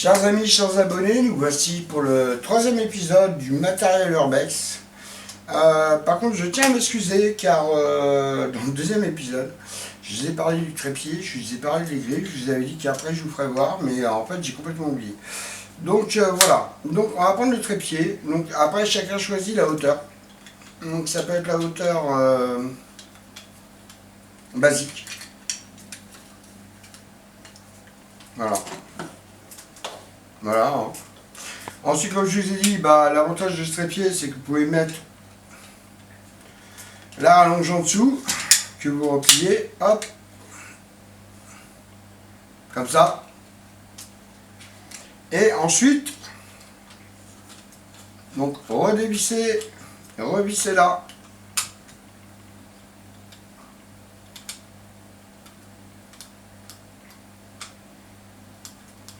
Chers amis, chers abonnés, nous voici pour le troisième épisode du matériel urbex. Par contre, je tiens à m'excuser car dans le deuxième épisode, je vous ai parlé du trépied, je vous ai parlé des grilles, je vous avais dit qu'après je vous ferai voir, mais en fait j'ai complètement oublié. Donc voilà, donc on va prendre le trépied, donc après chacun choisit la hauteur. Donc ça peut être la hauteur basique. Voilà. Voilà. Hein. Ensuite, comme je vous ai dit, l'avantage de ce trépied, c'est que vous pouvez mettre la rallonge en dessous, que vous repliez, hop, comme ça. Et ensuite, donc redévisser, revisser là.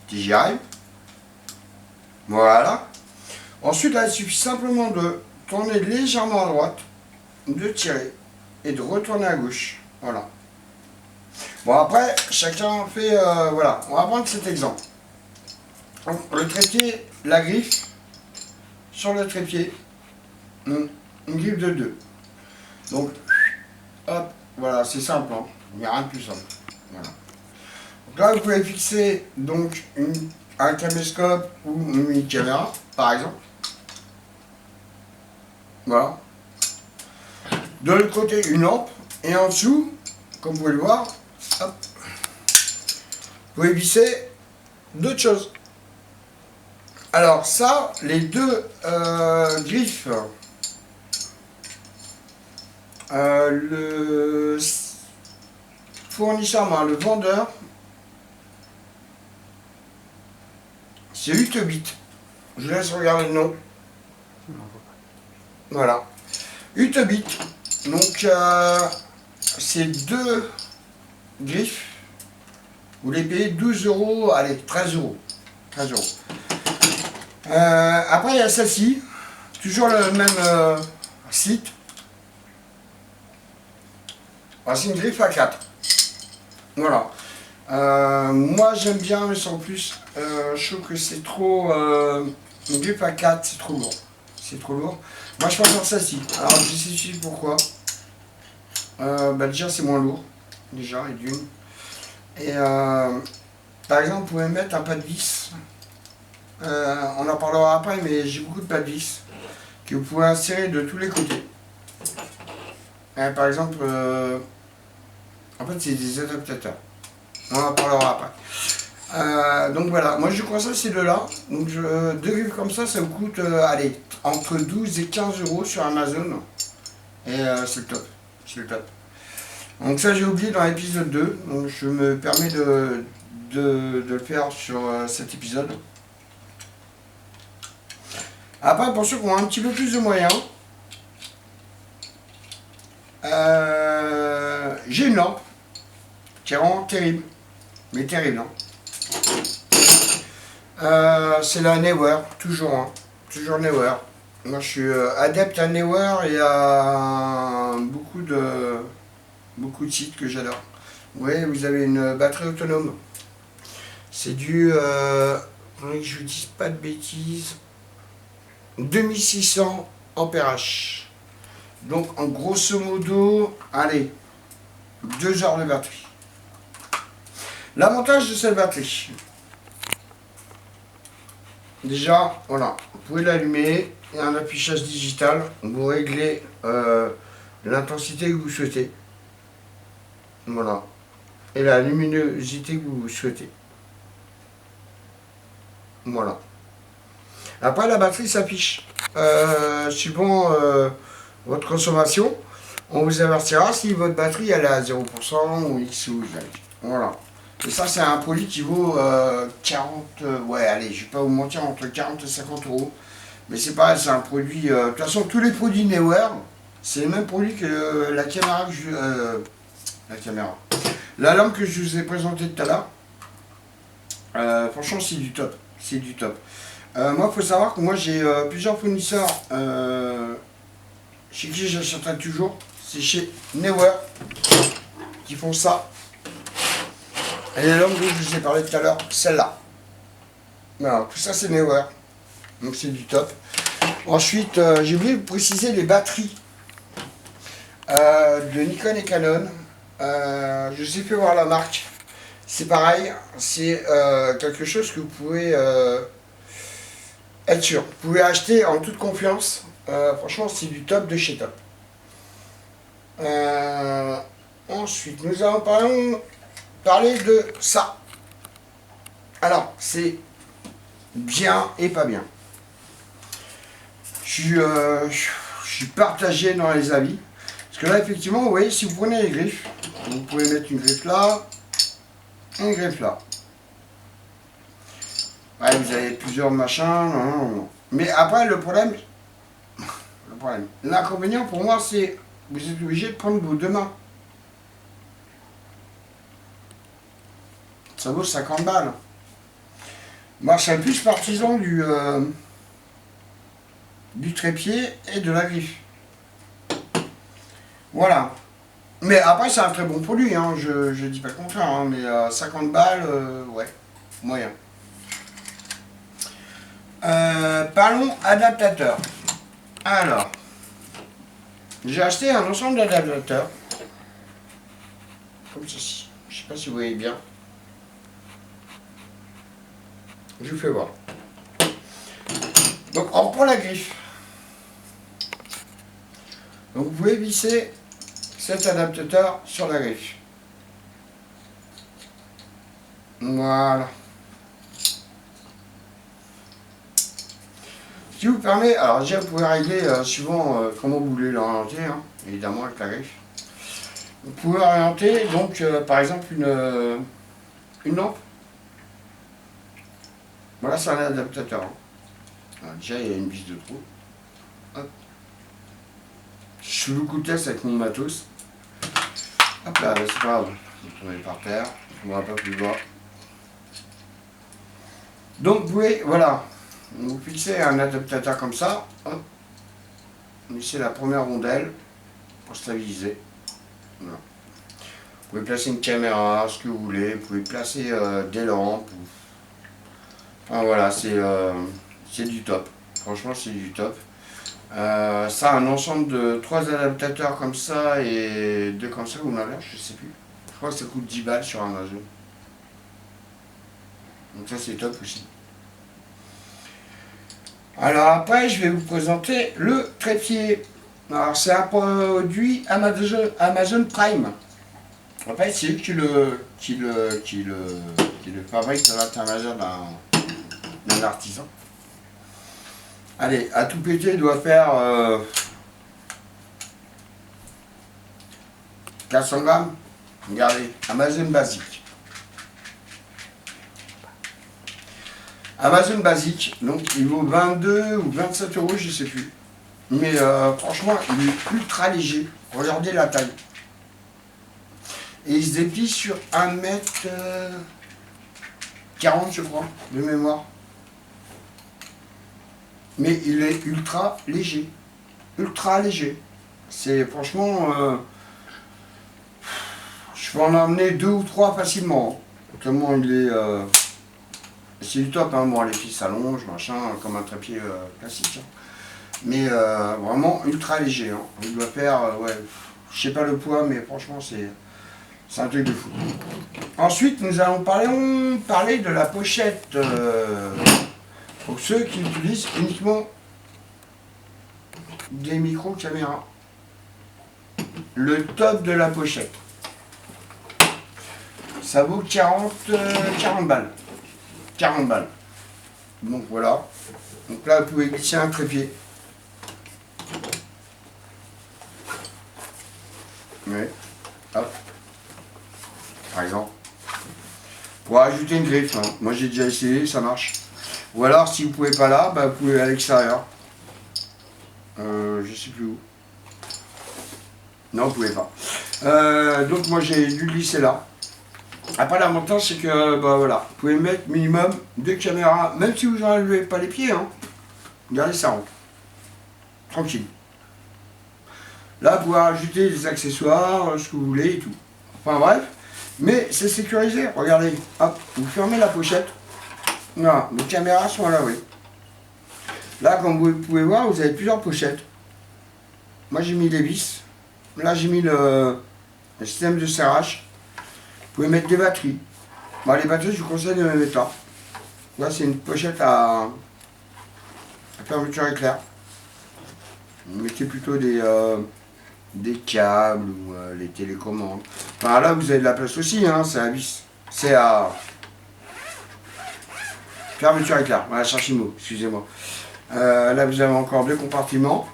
Si j'y arrive. Voilà. Ensuite, là, il suffit simplement de tourner légèrement à droite, de tirer et de retourner à gauche. Voilà. Bon, après, chacun fait... voilà, on va prendre cet exemple. Donc, le trépied, la griffe, sur le trépied, une griffe de 2. Donc, hop, voilà, c'est simple, hein. Il n'y a rien de plus simple. Voilà. Donc là, vous pouvez fixer donc un caméscope ou une mini-caméra, par exemple. Voilà. De l'autre côté, une lampe. Et en dessous, comme vous pouvez le voir, hop, vous pouvez visser d'autres choses. Alors ça, les deux griffes, le fournisseur, le vendeur, c'est 8 bits. Je laisse regarder le nom. Voilà. 8 bits. Donc, ces deux griffes, vous les payez 12 €, allez, 13 €. 13 €. Après, il y a celle-ci, toujours le même site. C'est une griffe à 4. Voilà. Moi, j'aime bien, mais sans plus, je trouve que c'est trop... une griffe à 4, c'est trop lourd. C'est trop lourd. Moi, je préfère celle-ci. Alors, je sais pourquoi. Déjà, c'est moins lourd. Déjà, et d'une. Et par exemple, vous pouvez mettre un pas de vis. On en parlera après, mais j'ai beaucoup de pas de vis que vous pouvez insérer de tous les côtés. Par exemple, en fait, c'est des adaptateurs. On en parlera après. Donc voilà, moi je conseille ces deux-là. Donc deux griffes comme ça vous coûte allez, entre 12 et 15 € sur Amazon. Et c'est le top. C'est le top. Donc ça j'ai oublié dans l'épisode 2. Donc je me permets de le faire sur cet épisode. Après, pour ceux qui ont un petit peu plus de moyens, j'ai une lampe qui est vraiment terrible. Mais terrible, hein. C'est la Neewer, toujours, hein. Toujours Neewer. Moi je suis adepte à Neewer et à beaucoup de sites que j'adore. Vous voyez, vous avez une batterie autonome. C'est du, faudrait que je vous dise pas de bêtises, 2600 ampères-h. Donc en grosso modo, allez, 2 heures de batterie. L'avantage de cette batterie, déjà, voilà, vous pouvez l'allumer, il y a un affichage digital, vous réglez l'intensité que vous souhaitez, voilà, et la luminosité que vous souhaitez, voilà. Après, la batterie s'affiche, suivant votre consommation, on vous avertira si votre batterie elle est à 0% ou X ou Y, voilà. Et ça, c'est un produit qui vaut 40, ouais, allez, je vais pas vous mentir, entre 40 et 50 €. Mais c'est pareil, c'est un produit, de toute façon, tous les produits Neewer, c'est le même produit que la caméra que la lampe que je vous ai présentée tout à l'heure. Franchement, c'est du top, c'est du top. Moi, il faut savoir que moi, j'ai plusieurs fournisseurs chez qui j'achèterai toujours. C'est chez Neewer qui font ça. Et les lampes que je vous ai parlé tout à l'heure, celle-là. Alors, tout ça c'est Neewer. Donc c'est du top. Ensuite, j'ai oublié de préciser les batteries de Nikon et Canon. Je sais plus voir la marque. C'est pareil, c'est quelque chose que vous pouvez être sûr. Vous pouvez acheter en toute confiance. Franchement, c'est du top de chez top. Ensuite, nous allons parler de ça. Alors, c'est bien et pas bien. Je suis partagé dans les avis. Parce que là, effectivement, vous voyez, si vous prenez les griffes, vous pouvez mettre une griffe là, une griffe là. Ouais, vous avez plusieurs machins, non. Mais après, l'inconvénient pour moi, c'est vous êtes obligé de prendre vos deux mains. Ça vaut 50 balles. Moi, je serais plus partisan du trépied et de la griffe. Voilà. Mais après, c'est un très bon produit, hein. Je dis pas le contraire, hein, mais 50 balles, ouais, moyen. Parlons adaptateur. Alors, j'ai acheté un ensemble d'adaptateurs, comme ceci. Je sais pas si vous voyez bien. Je vous fais voir. Donc, on reprend la griffe. Donc, vous pouvez visser cet adaptateur sur la griffe. Voilà. Ce qui vous permet, alors déjà vous pouvez régler suivant comment vous voulez l'orienter, hein, évidemment avec la griffe. Vous pouvez orienter donc par exemple une lampe. Voilà, c'est un adaptateur. Hein. Alors, déjà il y a une vis de trou. Hop. Je fais beaucoup de tests avec mon matos. Hop là, c'est pas grave. Vous tournez par terre, on ne va pas plus bas. Donc vous pouvez, voilà, vous fixez un adaptateur comme ça, hop, vous laissez la première rondelle pour stabiliser. Voilà. Vous pouvez placer une caméra, ce que vous voulez, vous pouvez placer des lampes. Enfin voilà, c'est du top. Franchement, c'est du top. Ça, un ensemble de 3 adaptateurs comme ça et 2 comme ça, ou l'inverse, je sais plus. Je crois que ça coûte 10 balles sur Amazon. Donc ça, c'est top aussi. Alors après, je vais vous présenter le trépied. Alors c'est un produit Amazon Prime. En fait, c'est eux qui le fabrique à l'intermédiaire d'un artisan. Allez, à tout péter, il doit faire 400 grammes. Regardez, Amazon basique. Amazon basique, donc il vaut 22 ou 27 euros, je sais plus. Mais franchement, il est ultra léger. Regardez la taille. Et il se déplie sur 1m40, je crois, de mémoire. Mais il est ultra léger. Ultra léger. C'est franchement... je peux en emmener 2 ou 3 facilement. Tellement il est... c'est du top, hein. Bon, les filles s'allongent, machin, comme un trépied classique. Hein. Mais vraiment ultra léger. Hein. Il doit faire... ouais, je sais pas le poids, mais franchement, c'est un truc de fou. Ensuite, nous allons parler de la pochette pour ceux qui utilisent uniquement des micro-caméras. Le top de la pochette. Ça vaut 40 balles. 40 balles. Donc voilà. Donc là, vous pouvez glisser un trépied. Oui. Hop. Par exemple. Pour ajouter une griffe. Hein. Moi j'ai déjà essayé, ça marche. Ou alors si vous pouvez pas là, bah, vous pouvez aller à l'extérieur. Je sais plus où. Non, vous pouvez pas. Donc moi j'ai dû glisser là. Après l'avantage c'est que bah voilà, vous pouvez mettre minimum 2 caméras, même si vous n'enlevez pas les pieds, hein. Regardez, ça rentre. Tranquille. Là vous pouvez rajouter des accessoires, ce que vous voulez et tout. Enfin bref, mais c'est sécurisé, regardez, hop, vous fermez la pochette. Non, vos caméras sont là, oui. Là, comme vous pouvez voir, vous avez plusieurs pochettes. Moi, j'ai mis les vis. Là, j'ai mis le système de serrage. Vous pouvez mettre des batteries. Bon, les batteries, je vous conseille de les mettre là. Là, c'est une pochette à fermeture éclair. Vous mettez plutôt des câbles ou les télécommandes. Enfin, là, vous avez de la place aussi, hein, c'est à vis. C'est à fermeture éclair. Voilà, cherchez le mot, excusez-moi. Là, vous avez encore deux compartiments.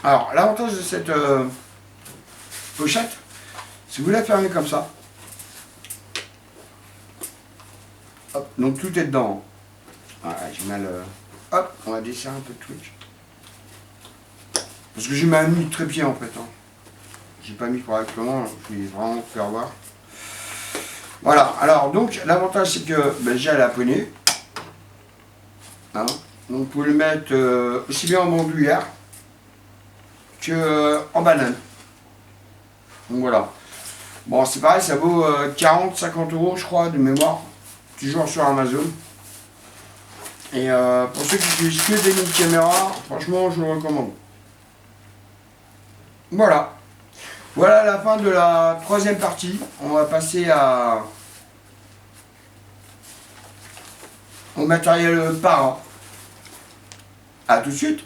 Alors, l'avantage de cette pochette, si vous la fermez comme ça, hop, donc tout est dedans. Voilà, j'ai mal. Hop, on va desserrer un peu de truc. Parce que j'ai mal mis le trépied en fait. Hein. J'ai pas mis correctement, je vais vraiment faire voir. Voilà, alors donc l'avantage c'est que déjà elle a poney. Hein. Donc vous pouvez le mettre aussi bien en bandoulière que en banane. Donc voilà. Bon c'est pareil, ça vaut 40-50 € je crois de mémoire. Toujours sur Amazon. Et pour ceux qui utilisent que des mini-caméras, franchement je le recommande. Voilà. Voilà la fin de la troisième partie. On va passer au matériel para. A tout de suite.